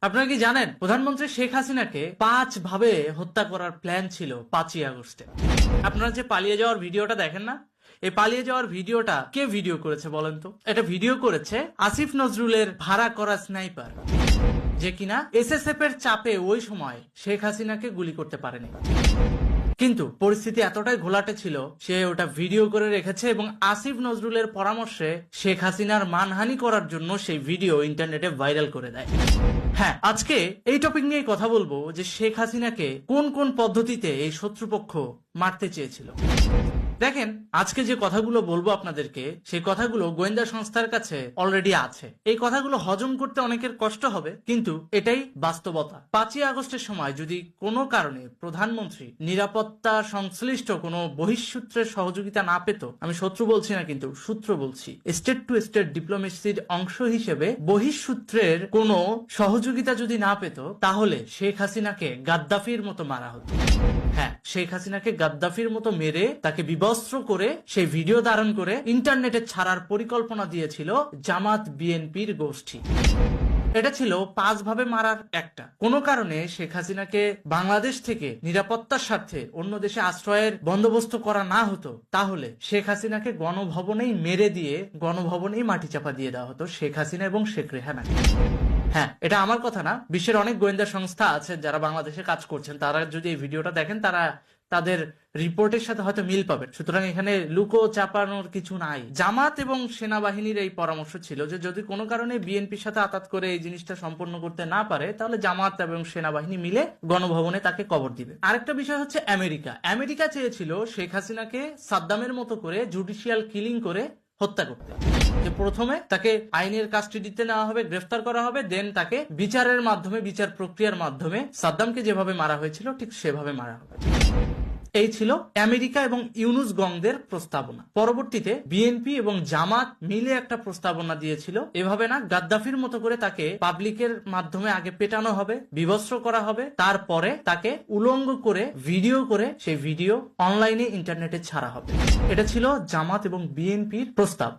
আপনারা কি জানেন প্রধানমন্ত্রী শেখ হাসিনাকে 5 ভাবে হত্যা করার প্ল্যান ছিল 5ই আগস্টে। আপনারা যে পালিয়ে যাওয়ার ভিডিওটা দেখেন না, এই পালিয়ে যাওয়ার ভিডিওটা কে ভিডিও করেছে বলেন তো? এটা ভিডিও করেছে আসিফ নজরুলের ভাড়া করা স্নাইপার, যে কিনা এসএসএফ এর চাপে ওই সময় শেখ হাসিনাকে গুলি করতে পারেনি। কিন্তু পরিস্থিতি এতটাই ঘোলাটে ছিল, সে ওটা ভিডিও করে রেখেছে এবং আসিফ নজরুলের পরামর্শে শেখ হাসিনার মানহানি করার জন্য সেই ভিডিও ইন্টারনেটে ভাইরাল করে দেয়। হ্যাঁ, আজকে এই টপিক নিয়ে কথা বলবো যে শেখ হাসিনাকে কোন কোন পদ্ধতিতে এই শত্রুপক্ষ মারতে চেয়েছিল। দেখেন, আজকে যে কথাগুলো বলবো আপনাদেরকে, সেই কথাগুলো গোয়েন্দা সংস্থার কাছে অলরেডি আছে। এই কথাগুলো হজম করতে অনেকের কষ্ট হবে, কিন্তু এটাই বাস্তবতা। 5ই আগস্টের সময় যদি কোনো কারণে প্রধানমন্ত্রী নিরাপত্তা সংশ্লিষ্ট কোনো বহিঃসূত্রের সহযোগিতা না পেত, আমি শত্রু বলছি না, কিন্তু সূত্র বলছি, স্টেট টু স্টেট ডিপ্লোমেসির অংশ হিসেবে বহিঃসূত্রের কোনো সহযোগিতা যদি না পেত, তাহলে শেখ হাসিনাকে গাদ্দাফির মতো মারা হতো। হ্যাঁ, শেখ হাসিনাকে গাদ্দাফির মতো মেরে তাকে বিবস্ত্র করে সেই ভিডিও ধারণ করে ইন্টারনেটে ছাড়ার পরিকল্পনা দিয়েছিল জামাত বিএনপির গোষ্ঠী। এটা ছিল 5 ভাবে মারার একটা। কোনো কারণে শেখ হাসিনাকে বাংলাদেশ থেকে নিরাপত্তার স্বার্থে অন্য দেশে আশ্রয়ের বন্দোবস্ত করা না হতো, তাহলে শেখ হাসিনাকে গণভবনেই মেরে দিয়ে গণভবনেই মাটি চাপা দিয়ে দেওয়া হতো শেখ হাসিনা এবং শেখ রেহানাকে। হ্যাঁ, এটা আমার কথা না, বিশ্বের অনেক গোয়েন্দা সংস্থা আছে যারা বাংলাদেশে কাজ করছেন, তারা যদি এই ভিডিওটা দেখেন, তারা তাদের রিপোর্টের সাথে হয়তো মিল পাবেন। সুতরাং এখানে লুকো চাপানোর কিছু নাই। জামাত এবং সেনাবাহিনীর এই পরামর্শ ছিল যে যদি কোনো কারণে বিএনপির সাথে আতাত করে এই জিনিসটা সম্পন্ন করতে না পারে, তাহলে জামাত এবং সেনাবাহিনী মিলে গণভবনে তাকে কবর দিবে। আরেকটা বিষয় হচ্ছে আমেরিকা চেয়েছিল শেখ হাসিনাকে সাদ্দামের মতো করে জুডিশিয়াল কিলিং করে হত্যা করতে। যে প্রথমে তাকে আইনের কাস্টডিতে নেওয়া হবে, গ্রেফতার করা হবে, দেন তাকে বিচারের মাধ্যমে, বিচার প্রক্রিয়ার মাধ্যমে সাদ্দামকে যেভাবে মারা হয়েছিল ঠিক সেভাবে মারা হবে। এই ছিল আমেরিকা এবং ইউনুস গংদের প্রস্তাবনা। পরবর্তীতে বিএনপি এবং জামাত মিলে একটা প্রস্তাবনা দিয়েছিল, এভাবে না, গাদ্দাফির মতো করে তাকে পাবলিকের মাধ্যমে আগে পেটানো হবে, বিবস্ত্র করা হবে, তারপরে তাকে উলঙ্গ করে ভিডিও করে সেই ভিডিও অনলাইনে ইন্টারনেটে ছাড়া হবে। এটা ছিল জামাত এবং বিএনপির প্রস্তাব।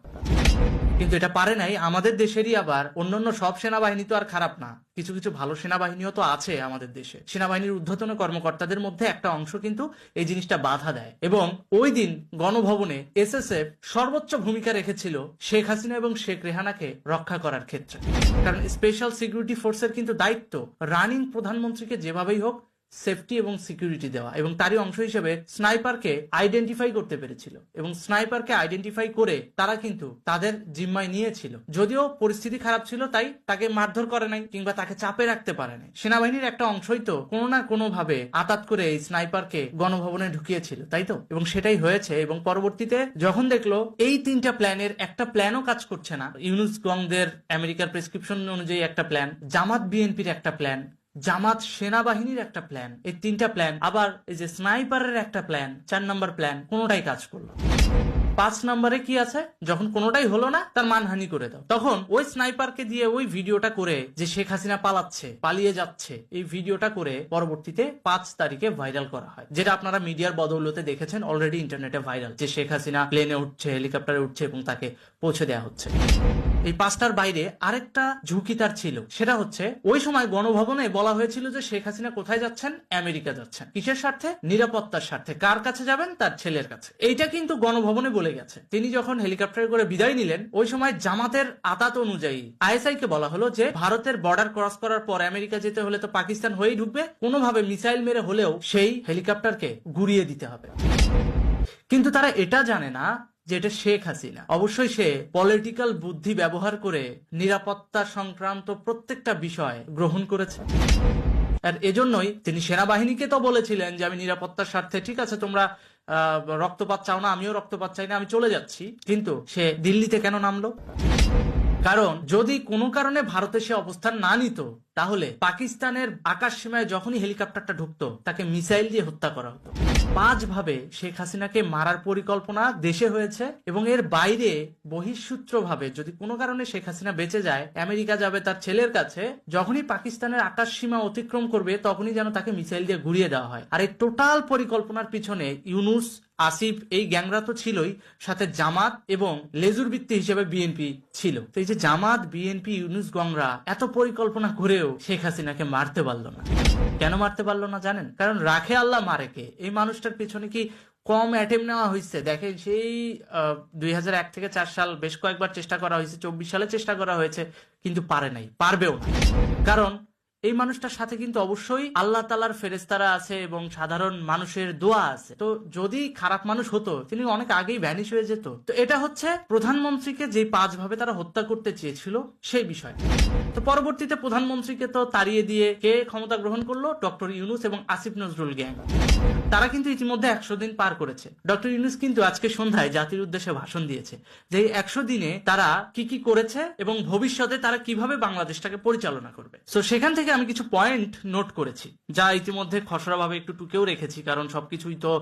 কিন্তু এটা পারে নাই আমাদের দেশেরই। আবার অন্যান্য সব সেনাবাহিনী তো আর খারাপ না, কিছু কিছু ভালো সেনাবাহিনীও তো আছে আমাদের দেশে। সেনাবাহিনীর ঊর্ধ্বতন কর্মকর্তাদের মধ্যে একটা অংশ কিন্তু এই জিনিসটা বাধা দেয়, এবং ওই দিন গণভবনে এসএসএফ সর্বোচ্চ ভূমিকা রেখেছিল শেখ হাসিনা এবং শেখ রেহানাকে রক্ষা করার ক্ষেত্রে। কারণ স্পেশাল সিকিউরিটি ফোর্সের কিন্তু দায়িত্ব রানিং প্রধানমন্ত্রীকে যেভাবেই হোক সেফটি এবং সিকিউরিটি দেওয়া, এবং তারই অংশ হিসেবে স্নাইপারকে আইডেন্টিফাই করতে পেরেছিল, এবং স্নাইপারকে আইডেন্টিফাই করে তারা কিন্তু তাদের জিম্মায় নিয়েছিল। যদিও পরিস্থিতি খারাপ ছিল, তাই তাকে মারধর করে নাই কিংবা তাকে চাপে রাখতে পারে নাই। সেনাবাহিনীর একটা অংশই তো কোনো না কোনো ভাবে আতাত করে এই স্নাইপারকে গণভবনে ঢুকিয়েছিল, তাই তো? এবং সেটাই হয়েছে। এবং পরবর্তীতে যখন দেখলো এই 3টা প্ল্যানের একটা প্ল্যানও কাজ করছে না, ইউনুস গংদের আমেরিকার প্রেসক্রিপশন অনুযায়ী একটা প্ল্যান, জামাত বিএনপির একটা প্ল্যান, জামাত সেনাবাহিনীর একটা প্ল্যান, এই 3টা প্ল্যান, আবার এই যে স্নাইপারের একটা প্ল্যান, 4 নম্বর প্ল্যান, কোনোটাই কাজ করলো। 5 নম্বরে কি আছে? যখন কোনোটাই হলো না, তার মানহানি করে দাও। তখন ওই স্নাইপারকে দিয়ে ওই ভিডিওটা করে, যে শেখ হাসিনা পালাচ্ছে, পালিয়ে যাচ্ছে, এই ভিডিওটা করে পরবর্তীতে 5 তারিখে ভাইরাল করা হয়, যেটা আপনারা মিডিয়ার বদৌলতে দেখেছেন, অলরেডি ইন্টারনেটে ভাইরাল, যে শেখ হাসিনা প্লেনে উঠছে, হেলিকপ্টারে উঠছে এবং তাকে পৌঁছে দেওয়া হচ্ছে। এই 5টার বাইরে আরেকটা ঝুঁকি তার ছিল, সেটা হচ্ছে ওই সময় গণভবনে বলা হয়েছিল যে শেখ হাসিনা কোথায় যাচ্ছেন? আমেরিকা যাচ্ছেন। কিসের স্বার্থে? নিরাপত্তার স্বার্থে। কার কাছে যাবেন? তার ছেলের কাছে। এইটা কিন্তু গণভবনে বলে গেছে। তিনি যখন হেলিকপ্টারে করে বিদায় নিলেন, ওই সময় জামাতের আতাত অনুযায়ী আইএসআই কে বলা হলো যে ভারতের বর্ডার ক্রস করার পর আমেরিকা যেতে হলে তো পাকিস্তান হয়েই ঢুকবে, কোনোভাবে মিসাইল মেরে হলেও সেই হেলিকপ্টারকে গুড়িয়ে দিতে হবে। কিন্তু তারা এটা জানে না যে এটা শেখ হাসিনা। অবশ্যই সে পলিটিক্যাল বুদ্ধি ব্যবহার করে নিরাপত্তা সংক্রান্ত প্রত্যেকটা বিষয় গ্রহণ করেছে। আর এজন্যই তিনি সেনাবাহিনীকে তো বলেছিলেন যে আমি নিরাপত্তার স্বার্থে, ঠিক আছে, তোমরা রক্তপাত চাও না, আমিও রক্তপাত চাই না, আমি চলে যাচ্ছি। কিন্তু সে দিল্লিতে কেন নামলো? কারণ যদি কোনো কারণে ভারতে সে অবস্থান না নিত, তাহলে পাকিস্তানের আকাশ সীমায় যখনই হেলিকপ্টারটা ঢুকতো, তাকে মিসাইল দিয়ে হত্যা করা হতো। 5 ভাবে শেখ হাসিনাকে মারার পরিকল্পনা দেশে হয়েছে, এবং এর বাইরে বহিঃসূত্র ভাবে যদি কোনো কারণে শেখ হাসিনা বেঁচে যায়, আমেরিকা যাবে তার ছেলের কাছে, যখনই পাকিস্তানের আকাশ সীমা অতিক্রম করবে, তখনই যেন তাকে মিসাইল দিয়ে ঘুরিয়ে দেওয়া হয়। আর এই টোটাল পরিকল্পনার পিছনে ইউনুস, আসিফ, এই গ্যাংরা তো ছিলই, সাথে জামাত এবং লেজুর ভিত্তি হিসেবে বিএনপি ছিল। তো এই যে জামাত, বিএনপি, ইউনুস গংরা এত পরিকল্পনা করেও কেউ শেখ হাসিনাকে মারতে পারলো না। কেন মারতে পারলো না জানেন? কারণ রাখে আল্লাহ মারে কে। এই মানুষটার পেছনে কি কম অ্যাটেম্প নেওয়া হয়েছে? দেখেন, সেই 2001 থেকে 4 সাল বেশ কয়েকবার চেষ্টা করা হয়েছে, 24 সালে চেষ্টা করা হয়েছে, কিন্তু পারে নাই, পারবেও না। কারণ এই মানুষটার সাথে কিন্তু অবশ্যই আল্লাহ তাআলার ফেরেশতারা আছে এবং সাধারণ মানুষের দোয়া আছে। তো যদি খারাপ মানুষ হতো, তিনি অনেক আগেই ভ্যানিশ হয়ে যেত। তো এটা হচ্ছে প্রধানমন্ত্রীকে যে 5 ভাবে তারা হত্যা করতে চেয়েছিল সেই বিষয়। তো পরবর্তীতে প্রধানমন্ত্রীকে তো তাড়িয়ে দিয়ে কে ক্ষমতা গ্রহণ করলো? ডক্টর ইউনূস এবং আসিফ নজরুল গ্যাং। তারা কিন্তু ইতিমধ্যে 100 দিন পার করেছে। ডক্টর ইউনূস কিন্তু আজকে সন্ধ্যায় জাতির উদ্দেশ্যে ভাষণ দিয়েছে যে এই 100 দিনে তারা কি কি করেছে এবং ভবিষ্যতে তারা কিভাবে বাংলাদেশটাকে পরিচালনা করবে। তো সেখান থেকে আমি কিছু পয়েন্ট নোট করেছি, যা ইতিমধ্যে খসড়া ভাবে একটু টুকেও রেখেছি, কারণ সবকিছুই তো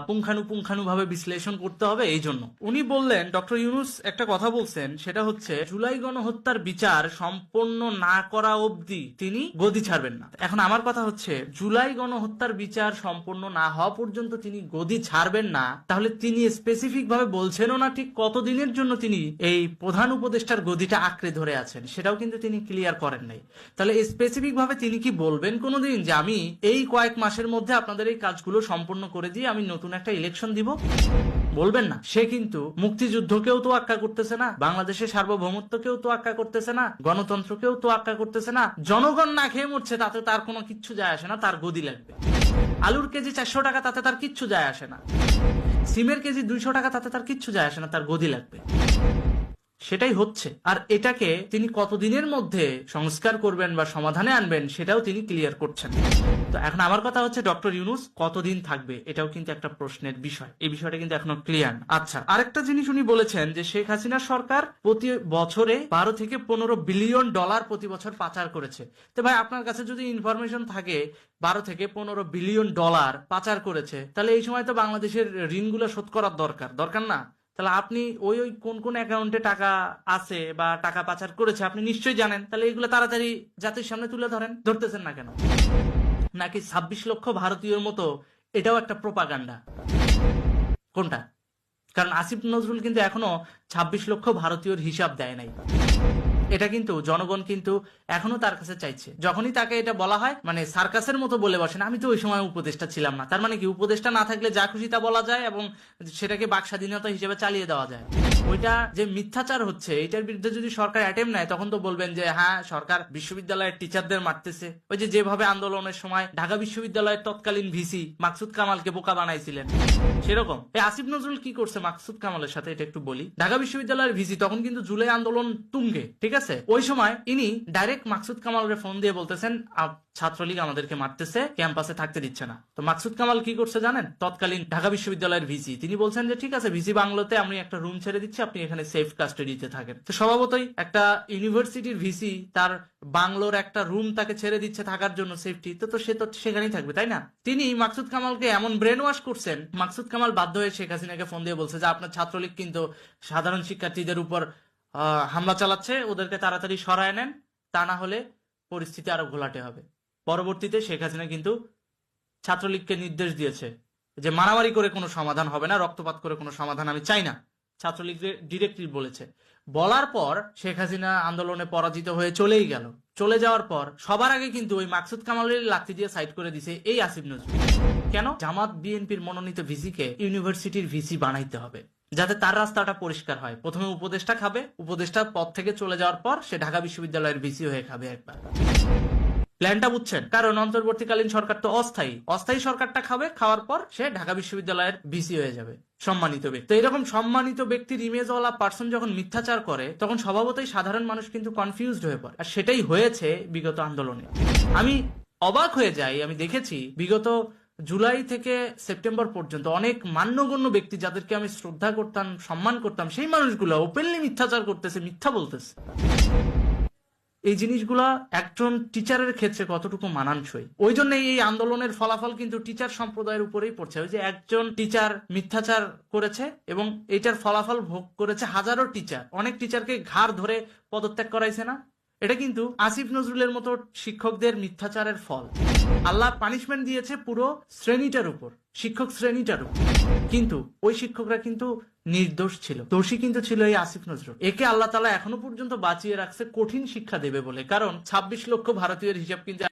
পুঙ্খানুপুঙ্খানুভাবে বিশ্লেষণ করতে হবে। এই জন্য উনি বললেন, ডক্টর ইউনূস একটা কথা বলছেন, সেটা হচ্ছে জুলাই গণহত্যার বিচার সম্পন্ন না করা অবধি তিনি গদি ছাড়বেন না। এখন আমার কথা হচ্ছে, জুলাই গণহত্যার বিচার সম্পন্ন না হওয়া পর্যন্ত তিনি গদি ছাড়বেন না, তাহলে তিনি স্পেসিফিক ভাবে বলছেনও না ঠিক কতদিনের জন্য তিনি এই প্রধান উপদেষ্টার গদিটা আঁকড়ে ধরে আছেন, সেটাও কিন্তু তিনি ক্লিয়ার করেন নাই। তাহলে স্পেসিফিক ভাবে তিনি কি বলবেন কোনোদিন যে আমি এই কয়েক মাসের মধ্যে আপনাদের এই কাজগুলো সম্পূর্ণ করে দিয়ে আমি নতুন একটা ইলেকশন দিব? বলবেন না। সে কিন্তু মুক্তিযুদ্ধকেও তো আক্কা করতেছে না, বাংলাদেশের সার্বভৌমত্বকেও তো আক্কা করতেছে না, গণতন্ত্রকেও তো আক্কা করতেছে না। জনগণ না খেয়ে মরছে, তাতে তার কোনো কিচ্ছু যায় আসে না, তার গদি লাগবে। আলুর কেজি 400 টাকা, তাতে তার কিচ্ছু যায় আসে না। সিমের কেজি 200 টাকা, তাতে তার কিচ্ছু যায় আসে না, তার গদি লাগবে। সেটাই হচ্ছে। আর এটাকে তিনি কতদিনের মধ্যে সংস্কার করবেন বা সমাধানে আনবেন, সেটাও তিনি ক্লিয়ার করছেন। তো এখন আমার কথা হচ্ছে, ডক্টর ইউনূস কতদিন থাকবে, এটাও কিন্তু একটা প্রশ্নের বিষয়। এই বিষয়টা কিন্তু এখনো ক্লিয়ার না। আচ্ছা, আরেকটা জিনিস উনি বলেছেন যে শেখ হাসিনা সরকার প্রতি বছরে 12 থেকে 15 বিলিয়ন ডলার প্রতি বছর পাচার করেছে। তো ভাই, আপনার কাছে যদি ইনফরমেশন থাকে 12 থেকে 15 বিলিয়ন ডলার পাচার করেছে, তাহলে এই সময় তো বাংলাদেশের ঋণগুলো শোধ করার দরকার না? তাহলে আপনি ওই কোন কোন অ্যাকাউন্টে টাকা আছে বা টাকা পাচার করেছে আপনি নিশ্চয়ই জানেন। তাহলে এগুলো তাড়াতাড়ি জাতির সামনে তুলে ধরতেছেন না কেন? নাকি 26 লক্ষ ভারতীয়র মতো এটাও একটা প্রোপাগান্ডা? কোনটা? কারণ আসিফ নজরুল কিন্তু এখনো 26 লক্ষ ভারতীয়র হিসাব দেয় নাই। এটা কিন্তু জনগণ কিন্তু এখনো তার কাছে চাইছে। যখনই তাকে এটা বলা হয়, মানে সার্কাসের মতো বলে বসেন, আমি তো ওই সময় উপদেষ্টা ছিলাম না। তার মানে কি, উপদেষ্টা না থাকলে যা খুশি তা বলা যায় এবং সেটাকে বাক স্বাধীনতা হিসেবে চালিয়ে দেওয়া যায়? ওইটা যে মিথ্যাচার হচ্ছে, এটার বিরুদ্ধে যদি সরকার অ্যাটেম্প নেয়, তখন তো বলবেন যে হ্যাঁ, সরকার বিশ্ববিদ্যালয়ের টিচারদের মারতেছে। ওই যেভাবে আন্দোলনের সময় ঢাকা বিশ্ববিদ্যালয়ের তৎকালীন ভিসি মাকসুদ কামালকে বোকা বানাইছিলেন, সেরকম এই আসিফ নজরুল কি করছে মাকসুদ কামালের সাথে, এটা একটু বলি। ঢাকা বিশ্ববিদ্যালয়ের ভিসি তখন কিন্তু জুলাই আন্দোলন তুঙ্গে, ঠিক আছে? ওই সময় ইনি ডাইরেক্ট মাকসুদ কামালের ফোন দিয়ে বলতেছেন, ছাত্রলীগ আমাদেরকে মারতেছে, ক্যাম্পাসে থাকতে দিচ্ছে না। তো মাকসুদ কামাল কি করছে জানেন? তৎকালীন ঢাকা বিশ্ববিদ্যালয়ের ভিসি, তিনি বলছেন যে ঠিক আছে, ভিসি বাংলোতে আমি একটা রুম ছেড়ে দিচ্ছি, আপনি এখানে সেফ কাস্টাডিতে থাকেন। তো স্বভাবতই একটা ইউনিভার্সিটির ভিসি তার বাংলোর একটা রুম তাকে ছেড়ে দিচ্ছে থাকার জন্য সেফটি, তো সে তো সেখানেই থাকবে, তাই না? তিনি মাকসুদ কামালকে এমন ব্রেন ওয়াশ করছেন, মাকসুদ কামাল বাধ্য হয়ে শেখ হাসিনাকে ফোন দিয়ে বলছে যে আপনার ছাত্রলীগ কিন্তু সাধারণ শিক্ষার্থীদের উপর হামলা চালাচ্ছে, ওদেরকে তাড়াতাড়ি সরায় নেন, তা না হলে পরিস্থিতি আরো ঘোলাটে হবে। পরবর্তীতে শেখ হাসিনা কিন্তু ছাত্রলীগকে নির্দেশ দিয়েছে যে মারামারি করে কোনো সমাধান হবে না, রক্তপাত করে কোনো সমাধান আমি চাই না। ছাত্রলীগের ডিরেক্টলি বলেছে। বলার পর শেখ হাসিনা আন্দোলনে পরাজিত হয়ে চলেই গেল। চলে যাওয়ার পর সবার আগে কিন্তু ওই মাকসুদ কামালের লাথি দিয়ে সাইড করে দিছে এই আসিফ নজরুল। কেন? জামাত বিএনপির মনোনীত ভিসিকে ইউনিভার্সিটির ভিসি বানাইতে হবে, যাতে তার রাস্তাটা পরিষ্কার হয়। প্রথমে উপদেষ্টা খাবে, উপদেষ্টার পদ থেকে চলে যাওয়ার পর সে ঢাকা বিশ্ববিদ্যালয়ের ভিসি হয়ে খাবে একবার। প্ল্যানটা বুঝছেন? কারণ অন্তর্বর্তীকালীন সরকার তো অস্থায়ী সরকারটা খাবে, খাওয়ার পর সে ঢাকা বিশ্ববিদ্যালয়ের ভিসি হয়ে যাবে, সম্মানিত ব্যক্তি। তো এরকম সম্মানিত ব্যক্তির ইমেজওয়ালা পার্সন যখন মিথ্যাচার করে, তখন স্বভাবতই সাধারণ মানুষ কিন্তু কনফিউজড হয়ে পড়ে। আর সেটাই হয়েছে বিগত আন্দোলনে। আমি অবাক হয়ে যাই, আমি দেখেছি বিগত জুলাই থেকে সেপ্টেম্বর পর্যন্ত অনেক মান্যগণ্য ব্যক্তি, যাদেরকে আমি শ্রদ্ধা করতাম, সম্মান করতাম, সেই মানুষগুলো ওপেনলি মিথ্যাচার করতেছে, মিথ্যা বলতেছে। এই জিনিসগুলা একজন টিচারের ক্ষেত্রে কতটুকু মানানসই? ওই জন্যই এই আন্দোলনের ফলাফল কিন্তু টিচার সম্প্রদায়ের উপরেই পড়ছে। ওই যে একজন টিচার মিথ্যাচার করেছে এবং এটার ফলাফল ভোগ করেছে হাজারো টিচার। অনেক টিচারকে ঘাড় ধরে পদত্যাগ করাইছে না? এটা কিন্তু আসিফ নজরুলের মতো শিক্ষকদের মিথ্যাচারের ফল। আল্লাহ পানিশমেন্ট দিয়েছে পুরো শ্রেণীটার উপর, শিক্ষক শ্রেণীটার উপর, কিন্তু ওই শিক্ষকরা কিন্তু নির্দোষ ছিল, দোষী কিন্তু ছিল এই আসিফ নজরুল। একে আল্লাহ তাআলা এখনো পর্যন্ত বাঁচিয়ে রাখছে কঠিন শিক্ষা দেবে বলে, কারণ 26 লক্ষ ভারতীয়ের হিসাব কিন্তু